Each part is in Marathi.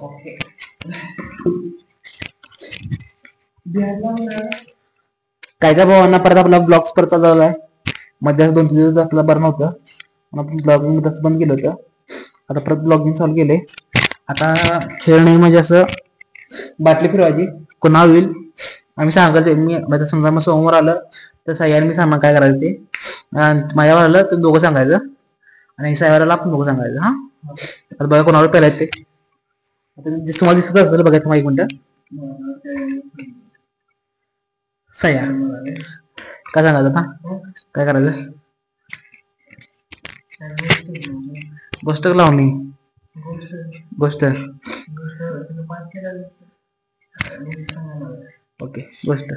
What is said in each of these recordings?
ओके. काय काय भावांना परत आपला ब्लॉग्स परत चालू मध्ये 2-3 दिवस आपला बरं नव्हतं. आपण ब्लॉगिंग तसं बंद केलं होतं. आता परत ब्लॉगिंग चालू केले. आता खेळ नाही म्हणजे असं बाटली फिरवायची कोणा होईल आम्ही सांगायचं. मी म्हणजे समजा मग समोर आलं तर सह्याने मी सांगणार काय करायचं ते. माझ्यावर आलं तर दोघं सांगायचं आणि साहेबाला आपण दोघं सांगायचं. हा आता बघा कोणावर पहिला ते तुम्हाला दिसत असेल बघायचं. एक मिनिट. सह्या काय सांगायचं आता काय करायचं. गोष्ट लावणी गोष्ट ओके गोष्ट.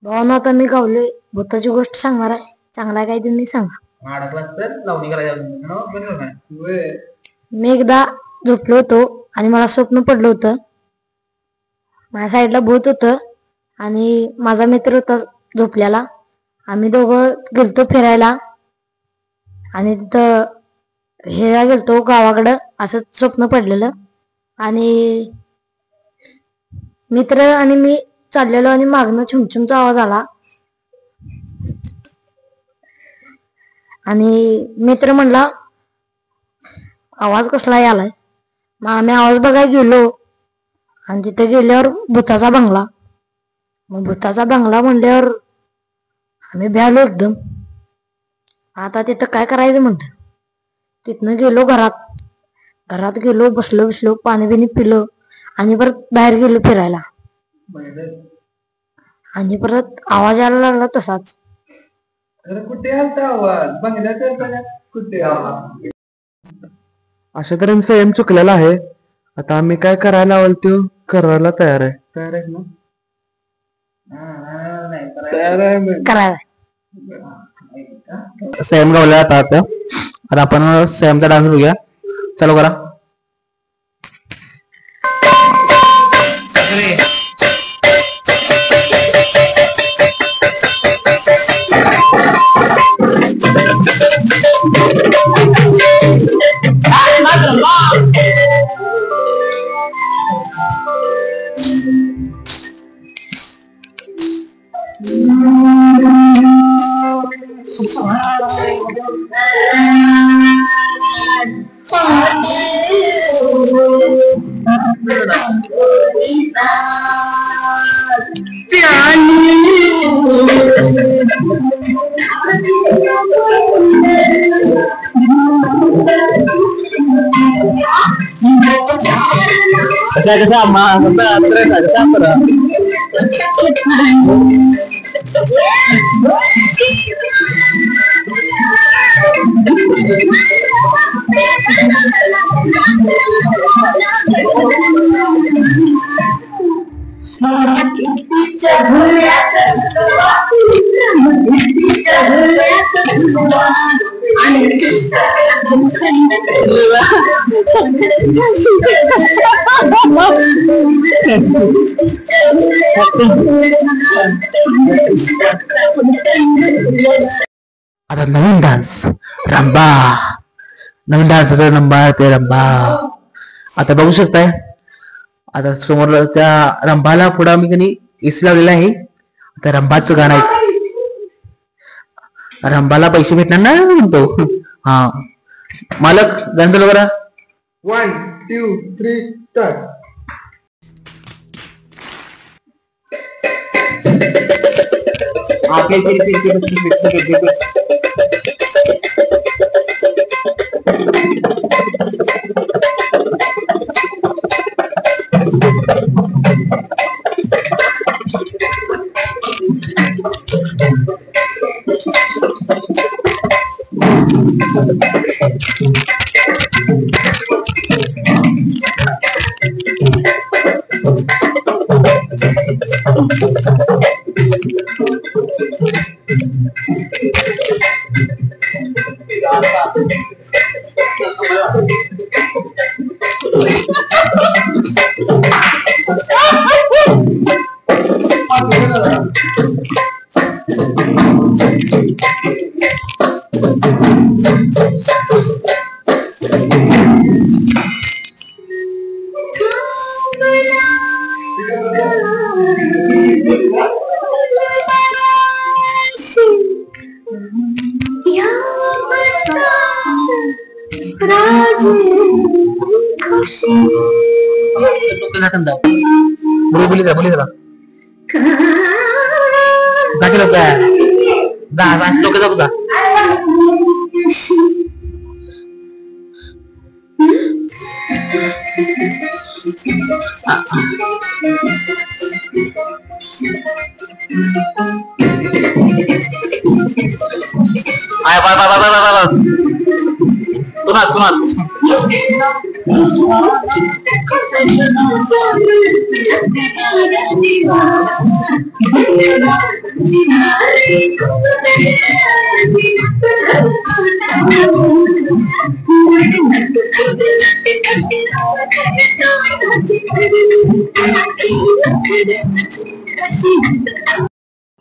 भावानं आता मी गावले भूताची गोष्ट सांगणार आहे. चांगला काय तुम्ही सांगा. मी एकदा झोपलो होतो आणि मला स्वप्न पडलं होतं. माझ्या साईडला भूत होतं आणि माझा मित्र होता झोपल्याला. आम्ही दोघं गेलतो फिरायला आणि तिथं हेरा गेलतो गावाकडं असं स्वप्न पडलेलं. आणि मित्र आणि मी चाललेलो आणि मागणं छुमछुमचा आवाज आला आणि मित्र म्हणला आवाज कसला आलाय. मग आम्ही आवाज बघायला गेलो आणि तिथे गेल्यावर भूताचा बंगला. मग भूताचा बंगला म्हणल्यावर आम्ही भ्यालो एकदम. आता तिथं काय करायचं म्हणतं. तिथनं गेलो घरात गेलो बसलो पाणी बिनी पिलो आणि परत बाहेर गेलो फिरायला आणि परत आवाज यायला लागला तसाच. कुठे आलता आवाज बंगल्यात कुठे अशा तऱ्हेने संयम चुकलेला आहे. आता आम्ही काय करायला हवं ते करायला तयार आहे. तयार आहेस ना. तयार आहे करायला. संयम गावला आता आपण संयमचा डान्स बघूया. चालू करा. कसा आता नवीन डान्स रंबा. नवीन डान्सचा नंबर ते रंबा. आता बघू शकताय. आता समोर त्या रंभाला पुढे आम्ही कधी एसी लावलेला आहे. आता रंभाचं गाणं आहे. रंभाला पैसे भेटणार ना म्हणतो. हा मालक गाणं चालू करा. 1 2 3 स्टार्ट. बोली जरा जाके लोक जा लोक जाऊ जा आय bye bye bye bye bye पुन्हा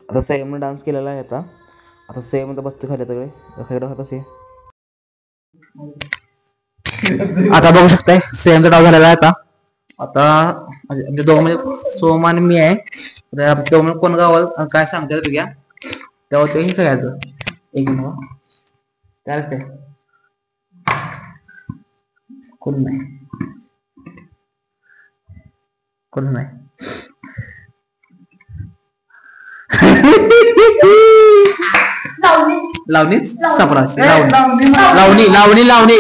आता सेमने डान्स केलेला आहे. आता सेम आता बसतो खाली सगळे बसे. आता बघू शकताय सेमचा डाव झालेला आहे. आता म्हणजे दोघं म्हणजे सोम आणि मी आहे. दोघं कोण गावात काय सांगतात तुझ्या तेव्हा ते खेळायचं. एक मिनिट त्यालाच काय कोण नाही लावणी सापराशी लावणी लावणी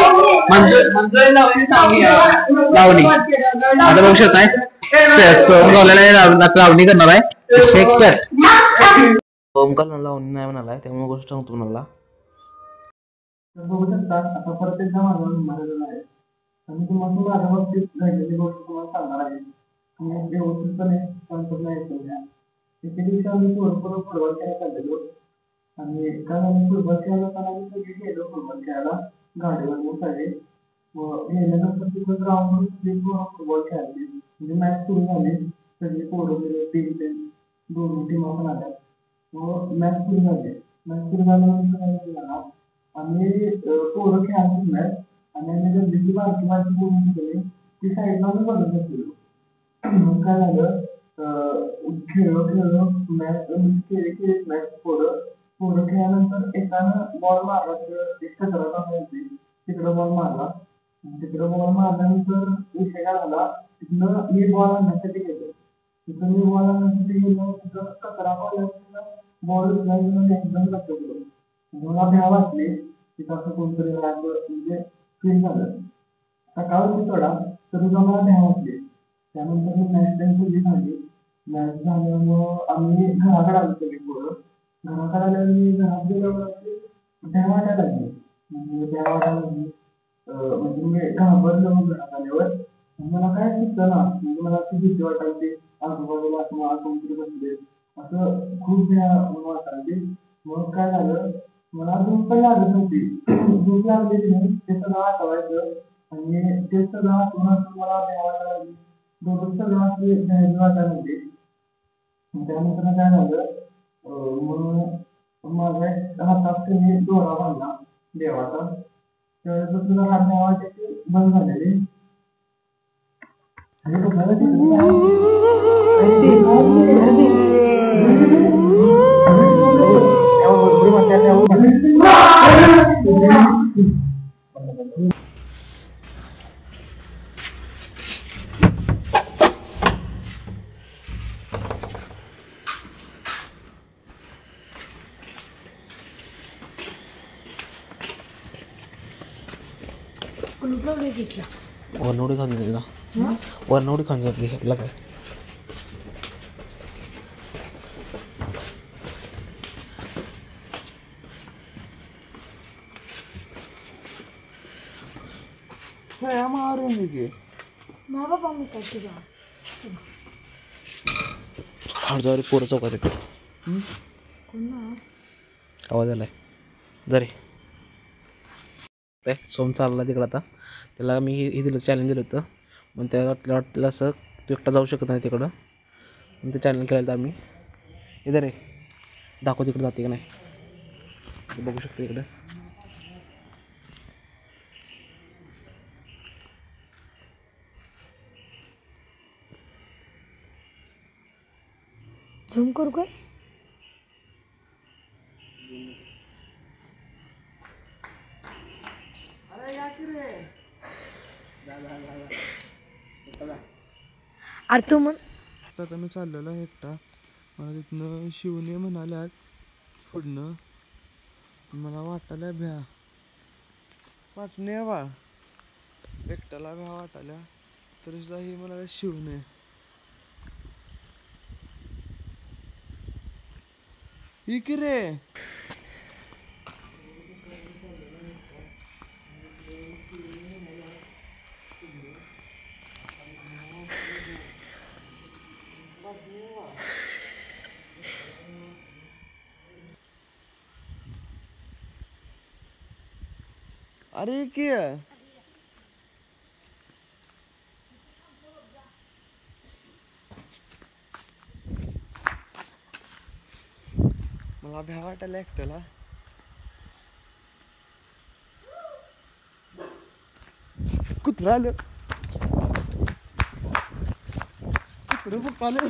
आता बघू शकताय सोम गावलेला लावणी करणार आहे. शेखर ओमकार लावणी नाही म्हणालाय त्यामुळे गोष्ट सांगतो म्हणाला. बघू शकता आता परत एकदा मारलेला आहे आणि तुम्हाला माझ्या बाबतीत घडलेली गोष्ट तुम्हाला सांगणार आहे. व्यवस्थितपणे संपूर्ण एके दिवशी आम्ही भरपूर फुटबॉल खेळायला चाललेलो आणि काल आम्ही फुटबॉल खेळायला जाताना आम्ही सगळे गेलो फुटबॉल खेळायला गाडीवर सगळे. गेल्यानंतर तिथं ग्राउंडवर फुटबॉल खेळायचे म्हणजे मॅच सुरू झाली. सगळे पोरं दोन टीमा पण आल्या. मग मॅच सुरू झाल्यानंतर आम्ही पोरं खेळायचो मॅच आणि आम्ही गल्लीची बारकी बोलून केली ती साईडला आम्ही बघत बसलेलो. मग काय झालं खेळलो मॅच पोरं खेळल्यानंतर एकानं बॉल मारला. एक कचरा तिकडं बॉल मारला. तिकडं बॉल मारल्यानंतर विषय काय झाला तिथनं मी बॉल आणण्यासाठी गेलो. तिथं कचरा पडल्यानंतर बॉल एकदम लक्षात मला भ्या वाटली. तिथं असं कोणतरी म्हणजे फील झालं. सकाळ होती थोडा तरी मला भ्या वाटली. त्यानंतर मॅच झाली. मॅच झाल्यामुळं आम्ही घराकडे आलो सगळी पोरं. घराकडे आल्यावर मी घरात गेल्यावर भ्या वाटायला लागली. म्हणजे मी घाबरलो घरात आल्यावर. मला काय सुचलं ना म्हणजे मला अशी भीती वाटायची आजूबाजूला मला कोणतरी बसले असं खूप भ्या वाटायची. मग काय झालं मला झोप पण लागत नव्हती. झोप लागली नाही ते सगळं आठवायचं आणि ते सगळं आठवून मला भ्या वाटायला लागली. दोघं सगळं असे भ्यायची वाटायला लागली. त्यानंतर काय झालं मग माझ्या हातात त्यांनी दोरा बांधला देवाचा. त्यावेळेस तुला हात भ्या वाटायची बंद झालेली. वरनवडी खाऊन जाते ना वरनवडी खाऊन जाते आपला काय हळदवारी पोरं चौकात येते. आवाज आलाय जरे सोम चालला तिकडं. आता त्याला मी हे दिलं चॅलेंज दिलं होतं. मग त्याला वाटलं असं तू एकटा जाऊ शकत नाही तिकडं. मग ते चॅलेंज केलं तर आम्ही इधर रे दाखव तिकडं जाते का नाही बघू शकतो इकडं. झूम करू काय? अरे तू म्हण. आता मी चाललेलो आहे एकटा. मला तिथनं शिवणे म्हणाल्यात पुढनं. मला वाटायला भ्या वाटणे बा एकट्याला भ्या वाटायला तरी सुद्धा ही म्हणाले शिवणे. ही की रे अरे की मला भ्या वाटायला एकट्याला. कुत्रा आलं कुत्रं आलं.